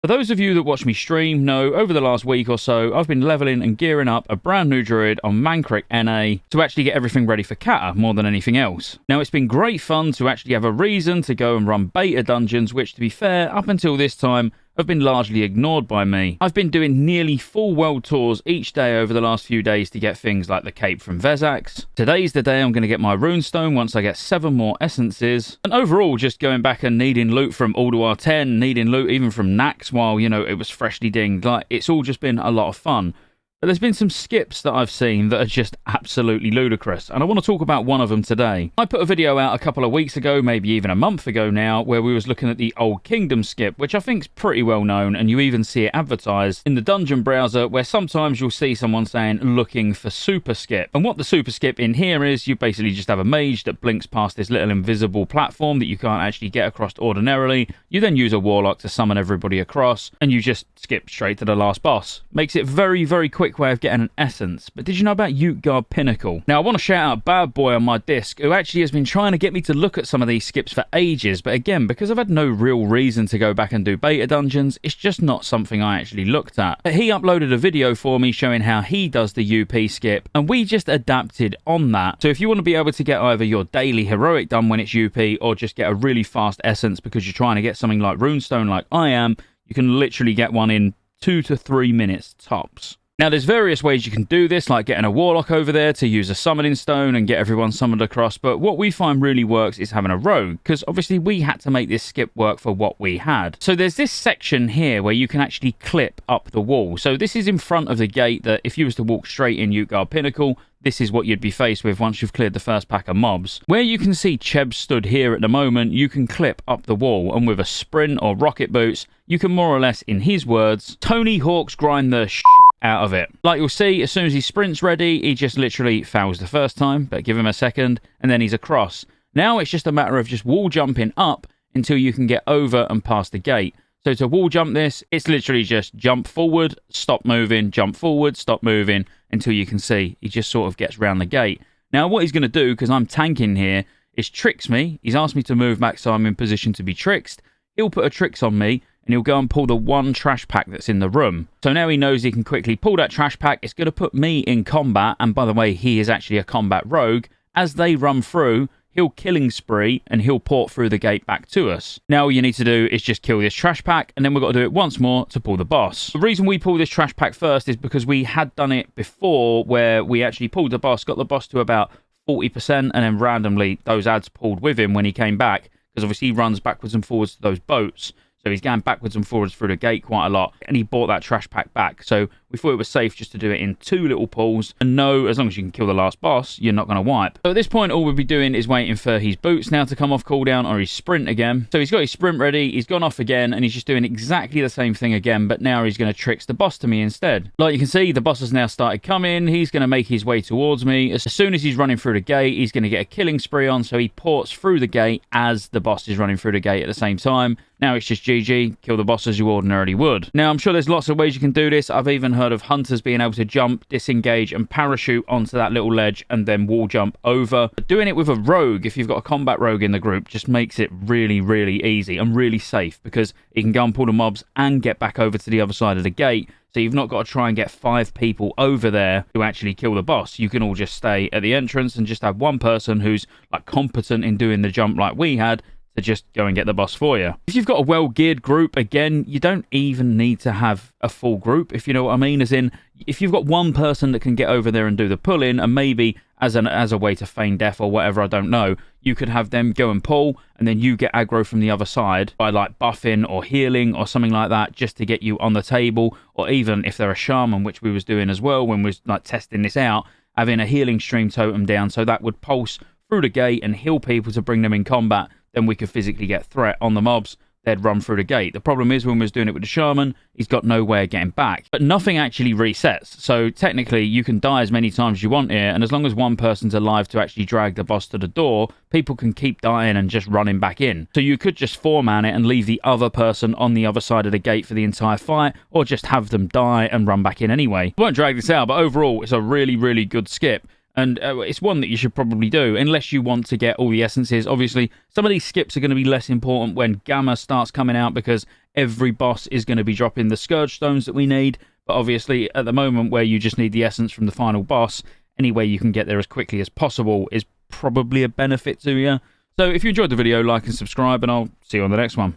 For those of you that watch me stream know, over the last week or so, I've been leveling and gearing up a brand new druid on Mankrik NA to actually get everything ready for Kata more than anything else. Now, it's been great fun to actually have a reason to go and run beta dungeons, which, to be fair, up until this time, have been largely ignored by me. I've been doing nearly full world tours each day over the last few days to get things like the cape from Vezax. Today's the day I'm going to get my runestone once I get 7 more essences. And overall, just going back and needing loot from Ulduar 10, needing loot even from Nax while, you know, it was freshly dinged. Like, it's all just been a lot of fun. But there's been some skips that I've seen that are just absolutely ludicrous, and I want to talk about one of them today. I put a video out a couple of weeks ago, maybe even a month ago now, where we was looking at the Old Kingdom skip, which I think's pretty well known, and you even see it advertised in the dungeon browser, where sometimes you'll see someone saying, looking for super skip. And what the super skip in here is, you basically just have a mage that blinks past this little invisible platform that you can't actually get across ordinarily. You then use a warlock to summon everybody across, and you just skip straight to the last boss. Makes it very, very quick way of getting an essence. But did you know about Utgarde Pinnacle? Now, I want to shout out Bad Boy on my disc, who actually has been trying to get me to look at some of these skips for ages, but again, because I've had no real reason to go back and do beta dungeons, it's just not something I actually looked at. But he uploaded a video for me showing how he does the UP skip, and we just adapted on that. So if you want to be able to get either your daily heroic done when it's UP, or just get a really fast essence because you're trying to get something like runestone like I am, you can literally get one in 2 to 3 minutes tops. Now, there's various ways you can do this, like getting a warlock over there to use a summoning stone and get everyone summoned across, but what we find really works is having a rogue, because obviously we had to make this skip work for what we had. So there's this section here where you can actually clip up the wall. So this is in front of the gate that if you was to walk straight in Utgarde Pinnacle, this is what you'd be faced with once you've cleared the first pack of mobs. Where you can see Cheb stood here at the moment, you can clip up the wall, and with a sprint or rocket boots, you can more or less, in his words, Tony Hawk's grind the out of it. Like you'll see, as soon as he sprints ready, he just literally fails the first time, but give him a second, and then he's across. Now it's just a matter of just wall jumping up until you can get over and past the gate. So to wall jump this, it's literally just jump forward, stop moving, jump forward, stop moving, until you can see he just sort of gets round the gate. Now what he's going to do, because I'm tanking here, is tricks me. He's asked me to move back so I'm in position to be tricked. He'll put a tricks on me, and he'll go and pull the one trash pack that's in the room. So now he knows he can quickly pull that trash pack. It's going to put me in combat, and by the way, he is actually a combat rogue. As they run through, he'll killing spree, and he'll port through the gate back to us. Now all you need to do is just kill this trash pack, and then we've got to do it once more to pull the boss. The reason we pull this trash pack first is because we had done it before, where we actually pulled the boss, got the boss to about 40%, and then randomly those ads pulled with him when he came back, because obviously he runs backwards and forwards to those boats. So he's going backwards and forwards through the gate quite a lot, and he bought that trash pack back. So we thought it was safe just to do it in 2 little pulls, and no, as long as you can kill the last boss, you're not going to wipe. So at this point, all we'll be doing is waiting for his boots now to come off cooldown, or his sprint again. So he's got his sprint ready, he's gone off again, and he's just doing exactly the same thing again, but now he's going to tricks the boss to me instead. Like you can see, the boss has now started coming. He's going to make his way towards me. As soon as he's running through the gate, he's going to get a killing spree on, so he ports through the gate as the boss is running through the gate at the same time. Now it's just GG, kill the boss as you ordinarily would. Now I'm sure there's lots of ways you can do this. I've even heard of hunters being able to jump, disengage and parachute onto that little ledge and then wall jump over. But doing it with a rogue, if you've got a combat rogue in the group, just makes it really, really easy and really safe, because he can go and pull the mobs and get back over to the other side of the gate. So you've not got to try and get 5 people over there to actually kill the boss. You can all just stay at the entrance and just have one person who's like competent in doing the jump like we had, to just go and get the boss for you. If you've got a well-geared group, again, you don't even need to have a full group, if you know what I mean. As in, if you've got one person that can get over there and do the pull-in, and maybe as a way to feign death or whatever, I don't know, you could have them go and pull, and then you get aggro from the other side by like buffing or healing or something like that, just to get you on the table. Or even if they're a shaman, which we was doing as well when we was like testing this out, having a healing stream totem down, so that would pulse through the gate and heal people to bring them in combat. Then we could physically get threat on the mobs. They'd run through the gate. The problem is, when we was doing it with the shaman, he's got no way of getting back. But nothing actually resets. So technically, you can die as many times as you want here, and as long as one person's alive to actually drag the boss to the door, people can keep dying and just running back in. So you could just 4-man it and leave the other person on the other side of the gate for the entire fight, or just have them die and run back in anyway. I won't drag this out, but overall, it's a really, really good skip. And it's one that you should probably do, unless you want to get all the essences. Obviously, some of these skips are going to be less important when Gamma starts coming out, because every boss is going to be dropping the Scourge Stones that we need. But obviously, at the moment where you just need the essence from the final boss, any way you can get there as quickly as possible is probably a benefit to you. So if you enjoyed the video, like and subscribe, and I'll see you on the next one.